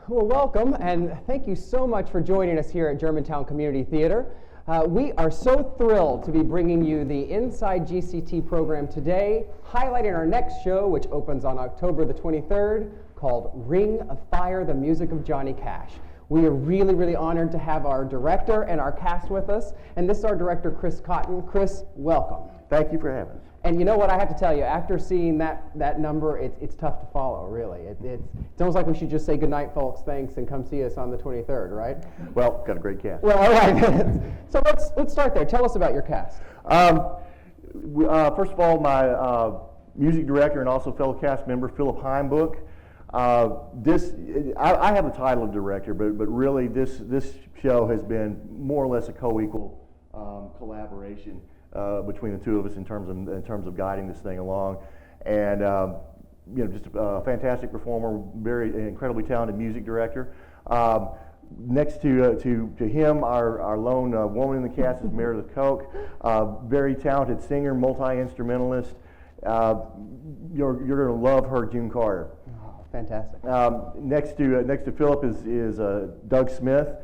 Well, welcome, and thank you so much for joining us here at Germantown Community Theatre. We are so thrilled to be bringing you the Inside GCT program today, highlighting our next show, which opens on October the 23rd, called Ring of Fire, the Music of Johnny Cash. We are really, really honored to have our director and our cast with us, and this is our director, Chris Cotten. Chris, welcome. Thank you for having us. And you know what, I have to tell you, after seeing that number, it's tough to follow, really. It's almost like we should just say goodnight, folks, thanks, and come see us on the 23rd, right? Well, got a great cast. Well, all right. So let's start there. Tell us about your cast. First of all, my music director and also fellow cast member, Philip Heimbuch. I have the title of director, but really this show has been more or less a co-equal collaboration between the two of us in terms of guiding this thing along, and just a fantastic performer, very incredibly talented music director. Next to him, our lone woman in the cast is Meredith Koch, very talented singer, multi-instrumentalist. You're going to love her, June Carter. Oh, fantastic. Next to Philip is Doug Smith.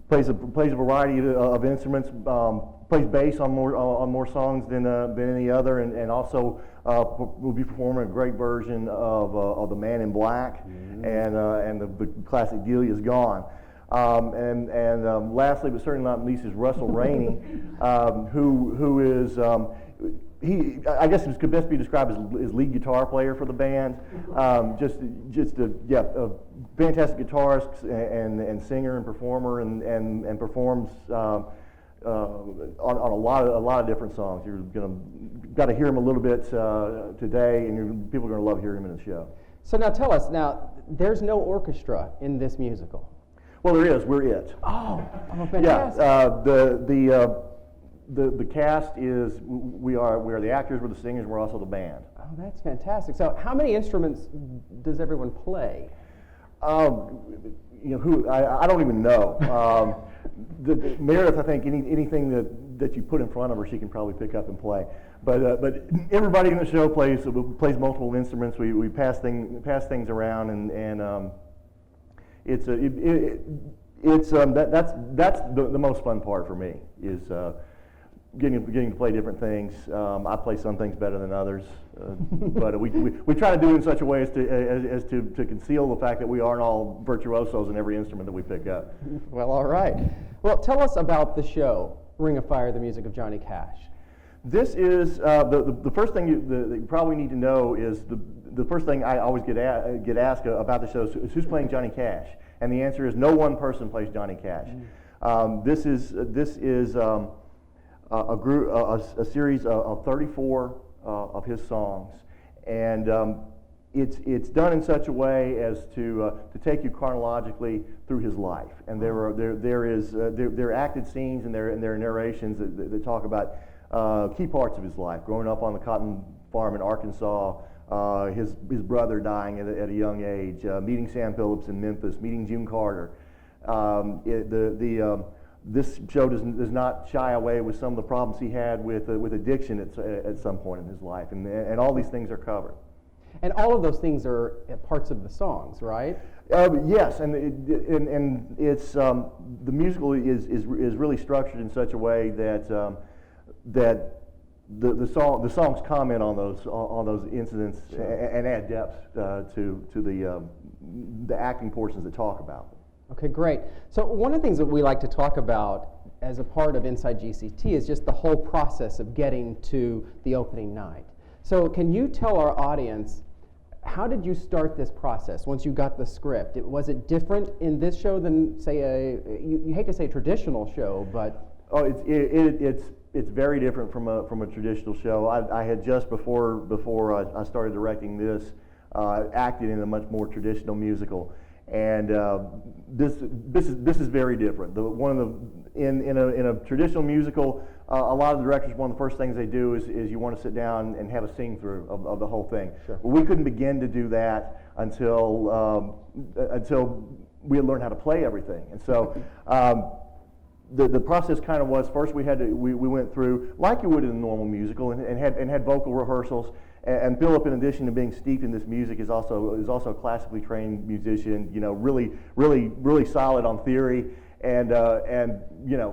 Plays a variety of instruments. Plays bass on more songs than any other, and also will be performing a great version of The Man in Black, and the classic Delia's Gone. And lastly, but certainly not least, is Russell Rainey, who is I guess he could best be described as lead guitar player for the band. Just a fantastic guitarist and singer and performer, and performs on a lot of different songs. You're got to hear him a little bit today, and people are going to love hearing him in the show. So now tell us, there's no orchestra in this musical. Well, there is. We're it. Oh, fantastic. Yeah. The cast is we are the actors, we're the singers, we're also the band. Oh, that's fantastic. So how many instruments does everyone play? I don't even know. Meredith, I think anything that you put in front of her, she can probably pick up and play. But everybody in the show plays multiple instruments. We pass things around, and that's the most fun part for me is getting to play different things. I play some things better than others, but we try to do it in such a way as to conceal the fact that we aren't all virtuosos in every instrument that we pick up. Well, all right. Well, tell us about the show, Ring of Fire, the Music of Johnny Cash. This is the first thing that you probably need to know is the first thing I always get asked about the show is who's playing Johnny Cash, and the answer is no one person plays Johnny Cash. This is a series of 34 of his songs, and it's done in such a way as to take you chronologically through his life. And there are acted scenes and there are narrations that talk about key parts of his life: growing up on the cotton farm in Arkansas, his brother dying at a young age, meeting Sam Phillips in Memphis, meeting June Carter. This show does not shy away with some of the problems he had with addiction at some point in his life, and all these things are covered. And all of those things are parts of the songs, right? Yes, and it's the musical is really structured in such a way that the songs comment on those incidents, sure, and add depth to the acting portions that talk about them. Okay, great. So one of the things that we like to talk about as a part of Inside GCT is just the whole process of getting to the opening night. So can you tell our audience, how did you start this process once you got the script? Was it different in this show than, say, you hate to say traditional show, but... Oh, it's very different from a traditional show. I had just before I started directing this, acted in a much more traditional musical. And this is very different. In a traditional musical, a lot of the directors, one of the first things they do is you want to sit down and have a sing through of the whole thing. Sure. Well, we couldn't begin to do that until we had learned how to play everything. And so the process kind of was, first we went through, like you would in a normal musical, and had vocal rehearsals. And Philip, in addition to being steeped in this music, is also a classically trained musician. Really solid on theory, and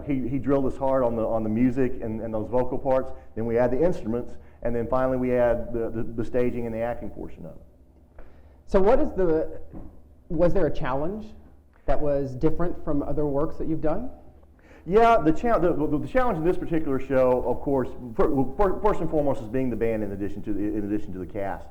he drilled us hard on the music and those vocal parts. Then we add the instruments, and then finally we add the staging and the acting portion of it. So was there a challenge that was different from other works that you've done? Yeah, the challenge in this particular show, of course, first and foremost, is being the band in addition to the cast,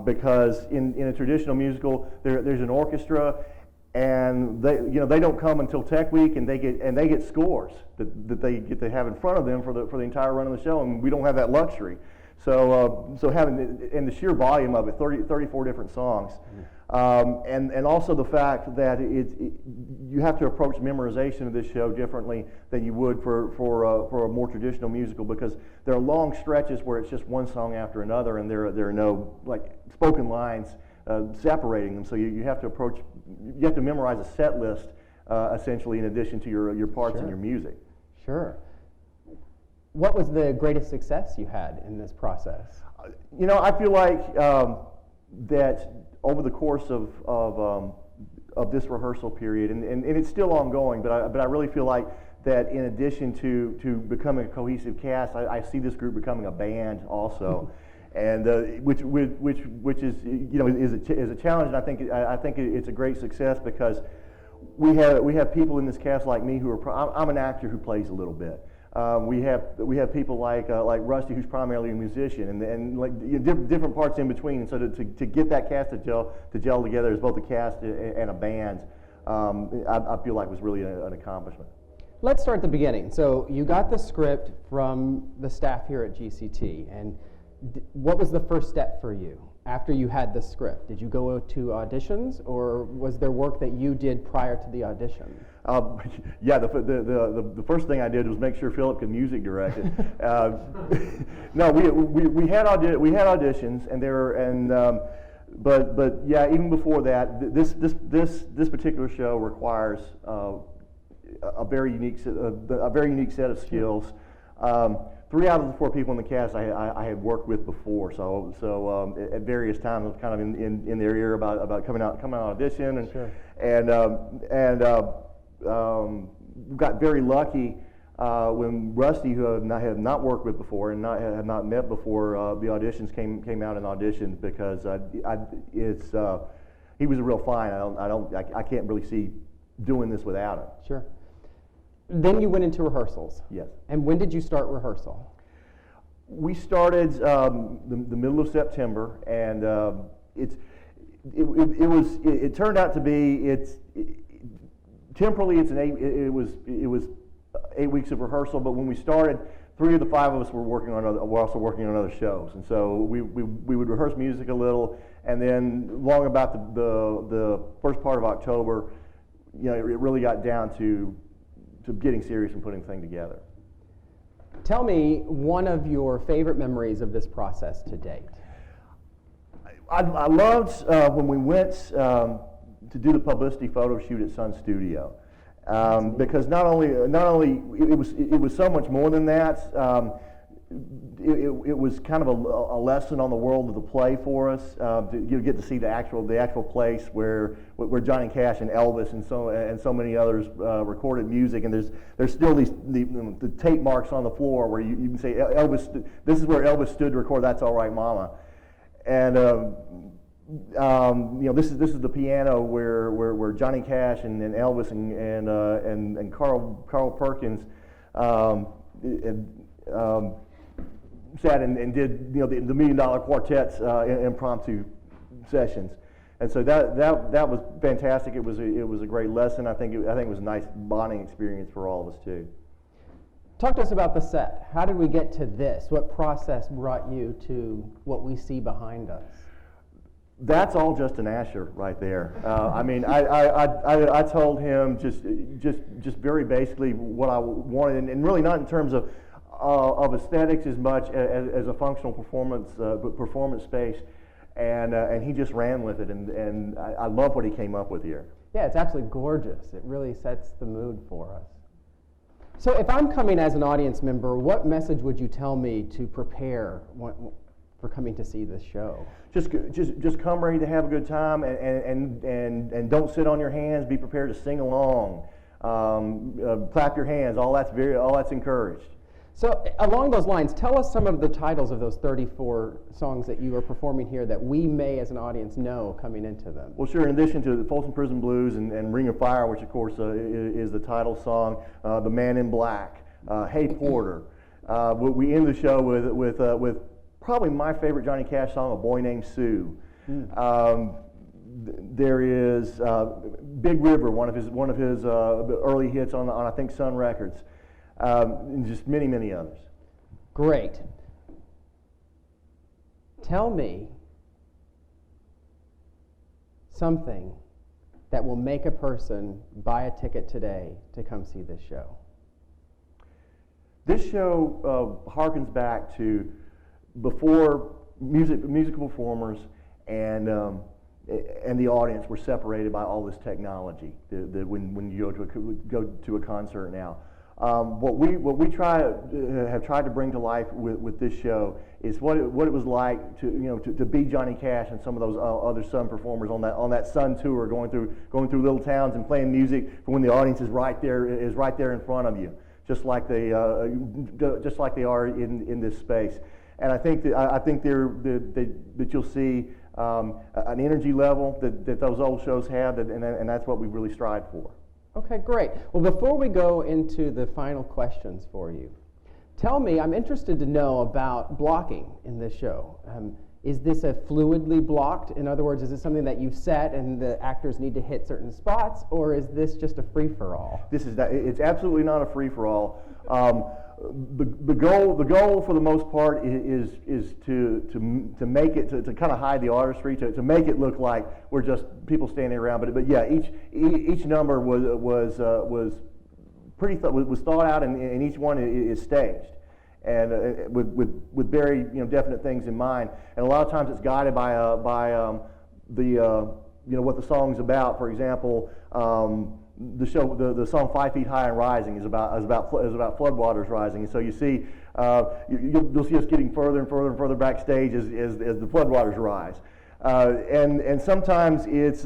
because in a traditional musical there's an orchestra, and they don't come until Tech Week, and they get scores that they get to have in front of them for the entire run of the show, and we don't have that luxury. So having and the sheer volume of it, 34 different songs. And also the fact that you have to approach memorization of this show differently than you would for a more traditional musical, because there are long stretches where it's just one song after another, and there are no spoken lines separating them. So you have to memorize a set list essentially, in addition to your parts and your music. Sure. What was the greatest success you had in this process? I feel like that over the course of this rehearsal period, and it's still ongoing, but I really feel like that in addition to becoming a cohesive cast, I see this group becoming a band also, and which is is a challenge, and I think it's a great success, because we have people in this cast like me who are I'm an actor who plays a little bit. We have people like Rusty, who's primarily a musician, and different parts in between. And so to get that cast to gel together as both a cast and a band, I feel like was really an accomplishment. Let's start at the beginning. So you got the script from the staff here at GCT, and what was the first step for you after you had the script? Did you go to auditions, or was there work that you did prior to the audition? Yeah, the first thing I did was make sure Philip could music direct it. No, we had auditions, but yeah, even before that, this particular show requires a very unique set of skills. 3 out of the 4 people in the cast I had worked with before, so at various times I was kind of in their ear about coming out audition, and sure. Got very lucky when Rusty, who I had not worked with before and had not met before, the auditions came out and auditioned, because he was a real find. I can't really see doing this without him. Sure. Then you went into rehearsals. Yes. And when did you start rehearsal? We started the middle of September, and it turned out to be temporally it was 8 weeks of rehearsal. But when we started, 3 of the 5 of us were also working on other shows, and so we would rehearse music a little, and then long about the first part of October, it really got down to getting serious and putting the thing together. Tell me one of your favorite memories of this process to date. I loved when we went to do the publicity photo shoot at Sun Studio, because not only it was so much more than that. It was kind of a lesson on the world of the play for us. You get to see the actual place where Johnny Cash and Elvis and so many others recorded music, and there's still the tape marks on the floor where you can say Elvis. This is where Elvis stood to record "That's All Right, Mama," and this is the piano where Johnny Cash and Elvis and Carl Perkins sat and did the $1 Million Quartet's impromptu sessions, and so that was fantastic. It was a great lesson. I think it was a nice bonding experience for all of us too. Talk to us about the set. How did we get to this? What process brought you to what we see behind us? That's all Justin Asher right there. I told him just very basically what I wanted, and really not in terms of aesthetics as much as a functional performance space. and he just ran with it, and I love what he came up with here. Yeah, it's absolutely gorgeous. It really sets the mood for us. So if I'm coming as an audience member, what message would you tell me to prepare for coming to see this show? Just come ready to have a good time, and don't sit on your hands. Be prepared to sing along, clap your hands. All that's encouraged. So along those lines, tell us some of the titles of those 34 songs that you are performing here that we may, as an audience, know coming into them. Well, sure. In addition to the Folsom Prison Blues and Ring of Fire, which of course is the title song, The Man in Black, Hey Porter. We end the show with probably my favorite Johnny Cash song, A Boy Named Sue. There is Big River, one of his early hits on I think Sun Records. And just many, many others. Great. Tell me something that will make a person buy a ticket today to come see this show. This show harkens back to before musical performers and the audience were separated by all this technology. When you go to a concert now. What we have tried to bring to life with this show is what it was like to be Johnny Cash and some of those other Sun performers on that Sun tour, going through little towns and playing music for when the audience is right there in front of you, just like they are in this space. And I think that you'll see an energy level that those old shows have, and that's what we really strive for. Okay, great. Well, before we go into the final questions for you, tell me, I'm interested to know about blocking in this show. Is this a fluidly blocked? In other words, is this something that you've set and the actors need to hit certain spots, or is this just a free-for-all? It's absolutely not a free-for-all. The goal for the most part is to make it to kind of hide the artistry, to make it look like we're just people standing around. But yeah, each number was thought out, and each one is staged, and with very definite things in mind. And a lot of times it's guided by what the song's about. For example. The song 5 Feet High and Rising is about floodwaters rising, and so you see you'll see us getting further and further and further backstage as the floodwaters rise, and sometimes it's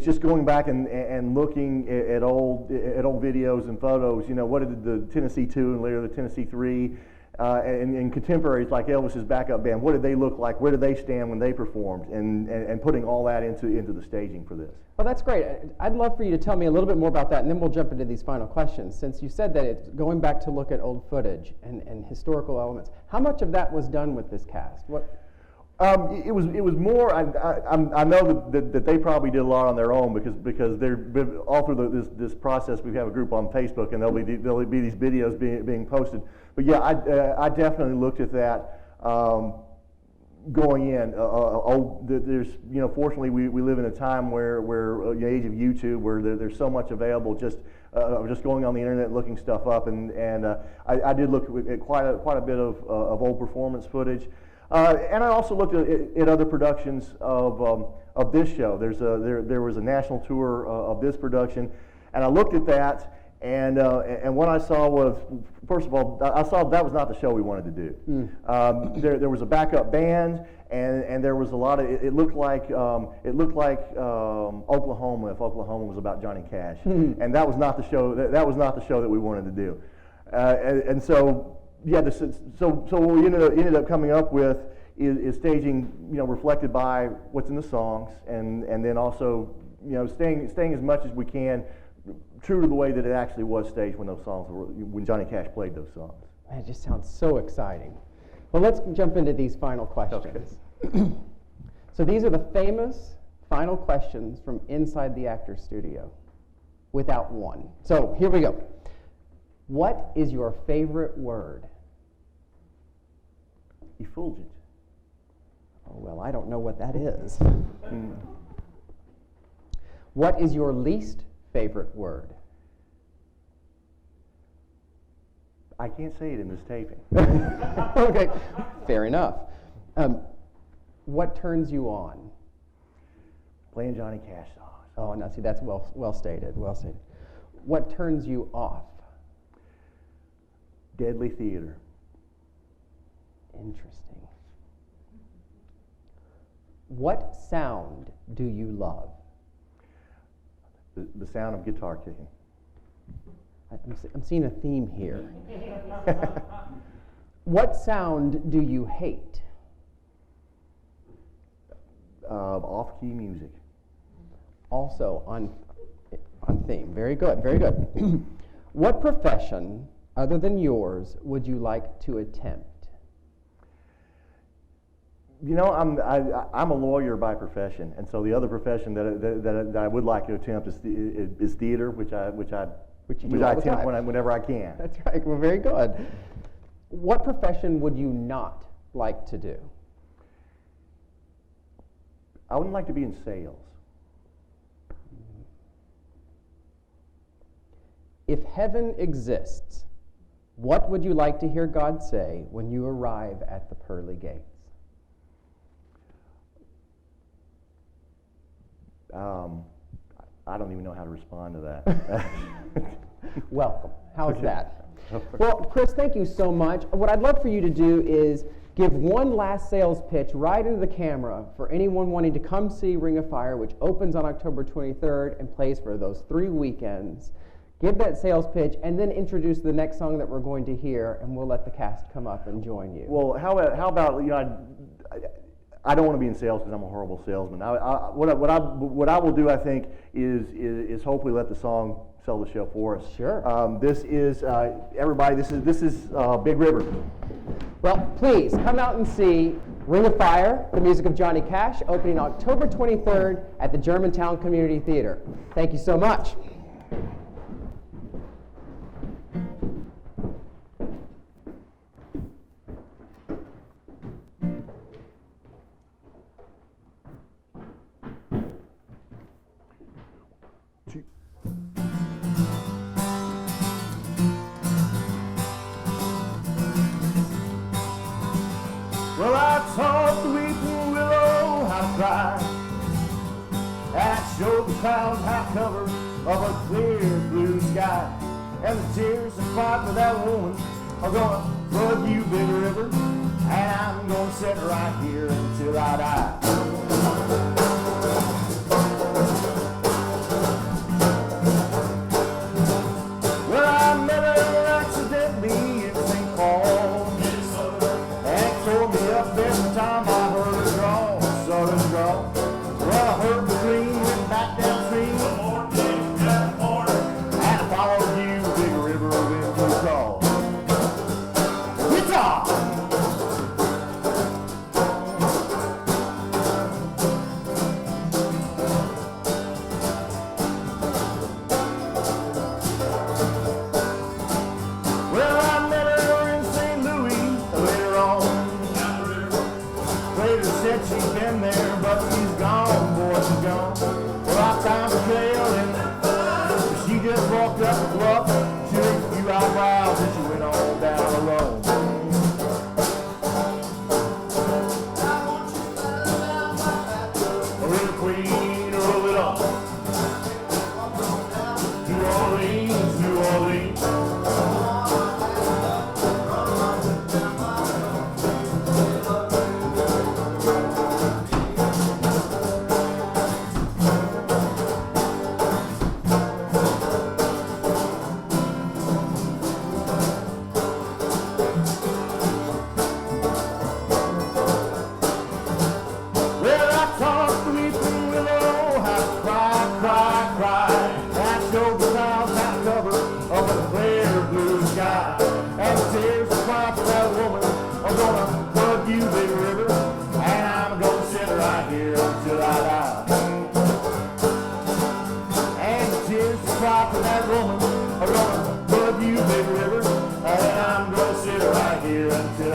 just going back and looking at old videos and photos. What did the Tennessee 2 and later the Tennessee 3 and contemporaries like Elvis's backup band, what did they look like? Where did they stand when they performed? And putting all that into the staging for this. Well, that's great. I'd love for you to tell me a little bit more about that, and then we'll jump into these final questions. Since you said that it's going back to look at old footage and historical elements, how much of that was done with this cast? It was more. I know that they probably did a lot on their own because they're all through this process. We have a group on Facebook, and there'll be these videos being posted. But yeah, I definitely looked at that going in. There's fortunately we live in a time where the age of YouTube, where there's so much available. Just going on the internet looking stuff up, and I did look at quite a bit of old performance footage. And I also looked at other productions of this show. There was a national tour of this production, and I looked at that, and what I saw was, first of all, I saw that was not the show we wanted to do. There was a backup band, and there was a lot of. It looked like Oklahoma, if Oklahoma was about Johnny Cash, and that was not the show. That was not the show that we wanted to do, and so. Yeah, so what we ended up coming up with is staging, reflected by what's in the songs, and then also, staying as much as we can true to the way that it actually was staged when Johnny Cash played those songs. Man, it just sounds so exciting. Well, let's jump into these final questions. Okay. So these are the famous final questions from inside the actor's studio, without one. So here we go. What is your favorite word? Effulgent. Oh, well, I don't know what that is. What is your least favorite word? I can't say it in this taping. Okay, fair enough. What turns you on? Playing Johnny Cash songs. Oh, now see, that's well stated, well stated. What turns you off? Deadly theater. Interesting. What sound do you love? The sound of guitar kicking. I'm seeing a theme here. What sound do you hate? Off-key music. Also on theme. Very good, very good. What profession, other than yours, would you like to attempt? You know, I'm a lawyer by profession, and so the other profession that I would like to attempt is theater, which I attempt whenever I can. That's right. Well, very good. What profession would you not like to do? I wouldn't like to be in sales. If heaven exists, what would you like to hear God say when you arrive at the pearly gates? I don't even know how to respond to that. Welcome. How's that? Well, Chris, thank you so much. What I'd love for you to do is give one last sales pitch right into the camera for anyone wanting to come see Ring of Fire, which opens on October 23rd and plays for those 3 weekends. Give that sales pitch and then introduce the next song that we're going to hear, and we'll let the cast come up and join you. Well, how about you know, I don't want to be in sales because I'm a horrible salesman. What I will do, I think, is hopefully let the song sell the show for us. Sure. This is everybody. This is Big River. Well, please come out and see Ring of Fire, the music of Johnny Cash, opening October 23rd at the Germantown Community Theatre. Thank you so much. Well, I taught the weeping willow how to cry. I showed the clouds how to cover of a clear blue sky. And the tears that cried for that woman are gonna flood you, Big River. And I'm gonna sit right here until I die. Well, I met her accidentally in St. Paul, and tore me up every time I heard her draw, southern draw. Well, I heard the green went back downstream, and I followed you, Big River, when you called. Guitar! Well, I met her in St. Louis later on. Later said she's been there, but she's gone, boy, she's gone. Well, I found a trail and she just walked up the bluff. She licked a few eyebrows and she went on down alone. A little queen, roll it up. New Orleans, New Orleans. Well, I taught the weeping willow how to cry, cry, cry. I showed the clouds how to cover over the clear blue sky. And the tears that cry for that woman are gonna flood you, Big River. And I'm gonna sit right here until I die. And the tears that cry for that woman are gonna flood you, Big River. And I'm gonna sit right here until